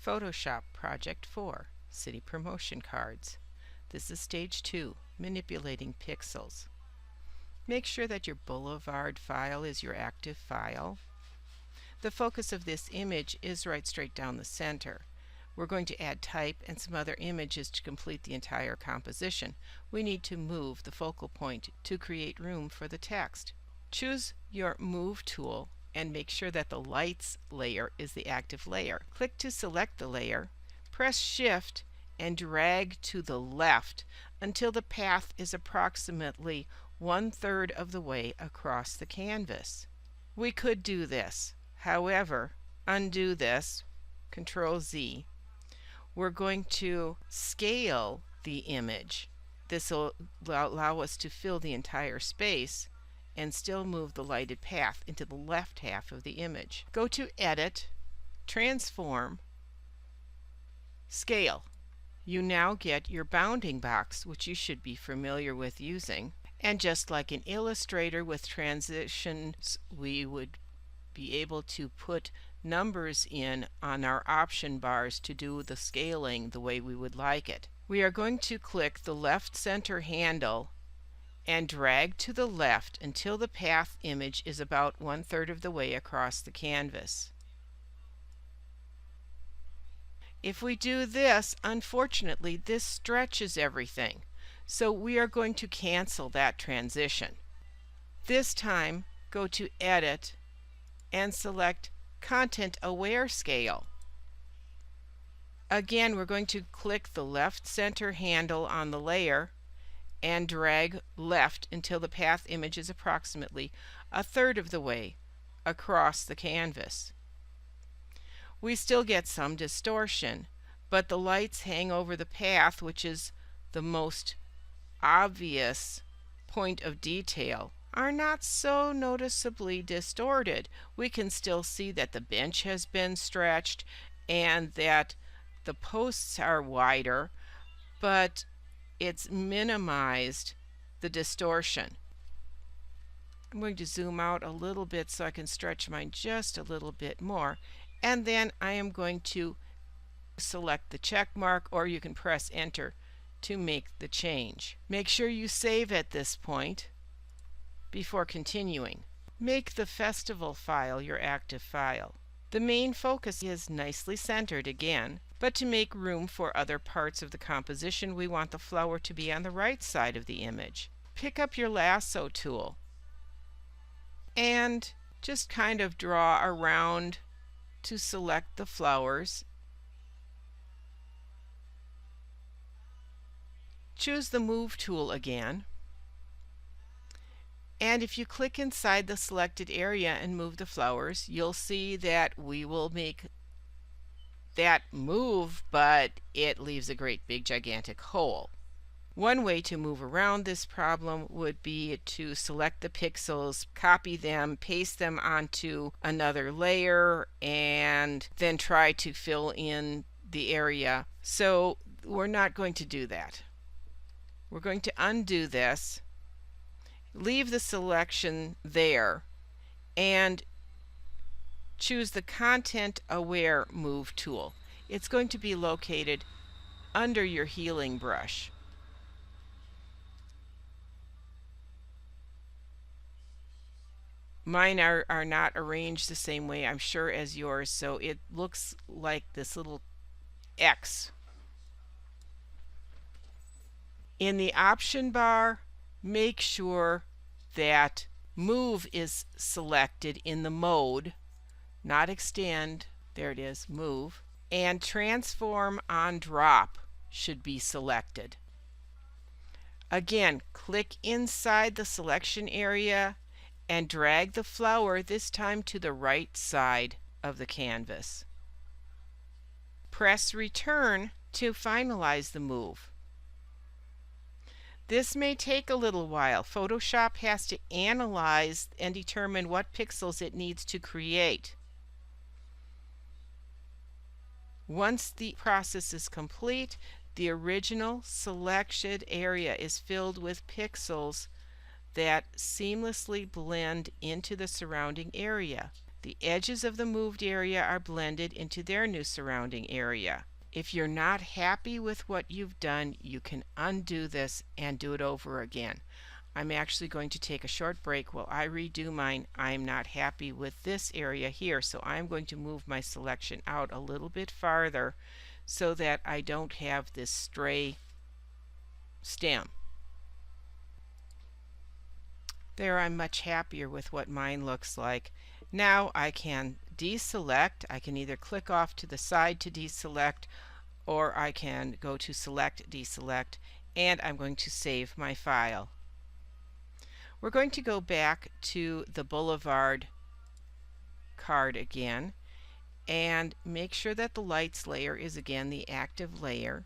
Photoshop Project 4, City Promotion Cards. This is Stage 2, Manipulating Pixels. Make sure that your Boulevard file is your active file. The focus of this image is right straight down the center. We're going to add type and some other images to complete the entire composition. We need to move the focal point to create room for the text. Choose your Move tool and make sure that the lights layer is the active layer. Click to select the layer, press Shift and drag to the left until the path is approximately 1/3 of the way across the canvas. We could do this. However, undo this, Control Z. We're going to scale the image. This will allow us to fill the entire space and still move the lighted path into the left half of the image. Go to Edit, Transform, Scale. You now get your bounding box, which you should be familiar with using. And just like in Illustrator with transitions, we would be able to put numbers in on our option bars to do the scaling the way we would like it. We are going to click the left center handle and drag to the left until the path image is about 1/3 of the way across the canvas. If we do this, unfortunately, this stretches everything. So we are going to cancel that transition. This time, go to Edit and select Content Aware Scale. Again, we're going to click the left center handle on the layer and drag left until the path image is approximately 1/3 of the way across the canvas. We still get some distortion, but the lights hang over the path, which is the most obvious point of detail, are not so noticeably distorted. We can still see that the bench has been stretched and that the posts are wider, but it's minimized the distortion. I'm going to zoom out a little bit so I can stretch mine just a little bit more, and then I am going to select the check mark, or you can press Enter to make the change. Make sure you save at this point before continuing. Make the festival file your active file. The main focus is nicely centered again, but to make room for other parts of the composition, we want the flower to be on the right side of the image. Pick up your lasso tool and just kind of draw around to select the flowers. Choose the Move tool again. And if you click inside the selected area and move the flowers, you'll see that we will make that move, but it leaves a great big gigantic hole. One way to move around this problem would be to select the pixels, copy them, paste them onto another layer, and then try to fill in the area. So we're not going to do that. We're going to undo this, leave the selection there, and choose the Content Aware Move tool. It's going to be located under your healing brush. Mine are not arranged the same way, I'm sure, as yours, so it looks like this little X. In the option bar, make sure that Move is selected in the mode, not Extend, there it is, Move, and Transform on Drop should be selected. Again, click inside the selection area and drag the flower, this time to the right side of the canvas. Press Return to finalize the move. This may take a little while. Photoshop has to analyze and determine what pixels it needs to create. Once the process is complete, the original selected area is filled with pixels that seamlessly blend into the surrounding area. The edges of the moved area are blended into their new surrounding area. If you're not happy with what you've done, you can undo this and do it over again. I'm actually going to take a short break while I redo mine. I'm not happy with this area here, so I'm going to move my selection out a little bit farther so that I don't have this stray stem. There, I'm much happier with what mine looks like. Now I can deselect. I can either click off to the side to deselect, or I can go to select, deselect, and I'm going to save my file. We're going to go back to the Boulevard card again and make sure that the lights layer is again the active layer.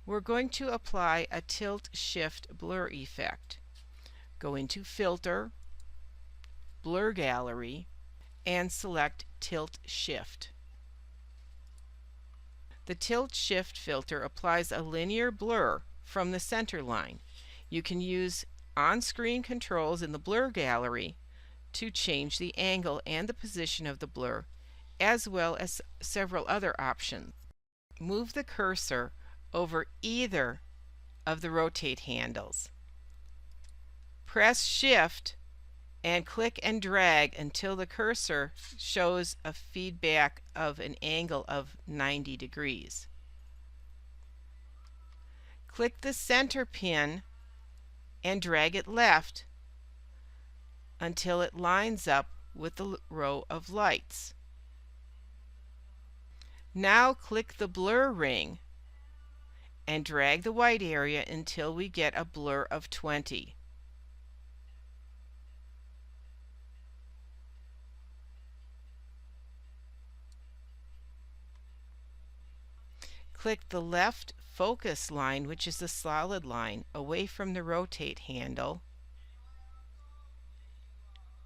We're going to apply a tilt shift blur effect. Go into Filter, Blur Gallery, and select Tilt Shift. The Tilt Shift filter applies a linear blur from the center line. You can use on-screen controls in the Blur Gallery to change the angle and the position of the blur, as well as several other options. Move the cursor over either of the rotate handles. Press Shift and click and drag until the cursor shows a feedback of an angle of 90 degrees. Click the center pin and drag it left until it lines up with the row of lights. Now click the blur ring and drag the white area until we get a blur of 20. Click the left focus line, which is the solid line, away from the rotate handle,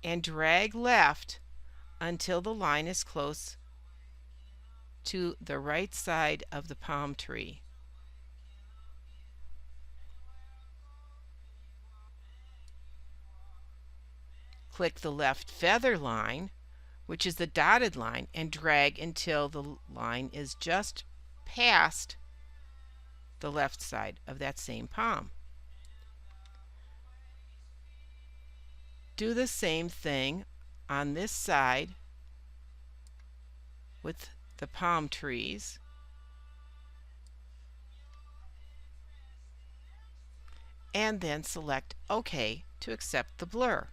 and drag left until the line is close to the right side of the palm tree. Click the left feather line, which is the dotted line, and drag until the line is just past the left side of that same palm. Do the same thing on this side with the palm trees. And then select OK to accept the blur.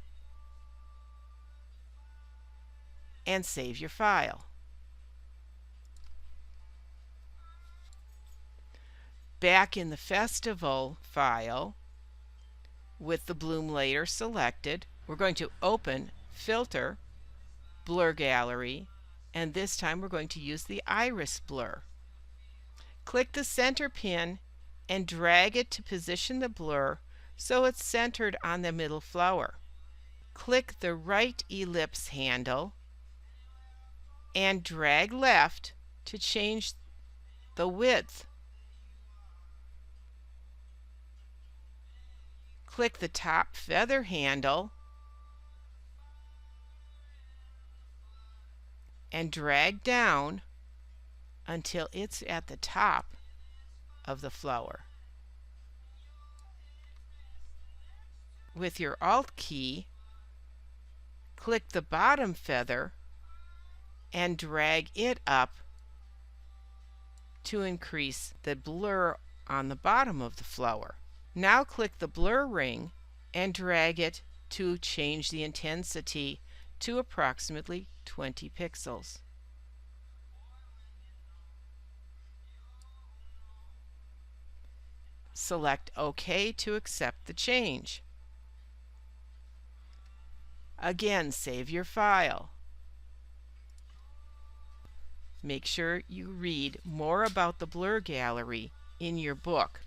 And save your file. Back in the festival file, with the bloom layer selected, we're going to open Filter, Blur Gallery, and this time we're going to use the iris blur. Click the center pin and drag it to position the blur so it's centered on the middle flower. Click the right ellipse handle and drag left to change the width. Click the top feather handle and drag down until it's at the top of the flower. With your Alt key, click the bottom feather and drag it up to increase the blur on the bottom of the flower. Now click the blur ring and drag it to change the intensity to approximately 20 pixels. Select OK to accept the change. Again, save your file. Make sure you read more about the Blur Gallery in your book.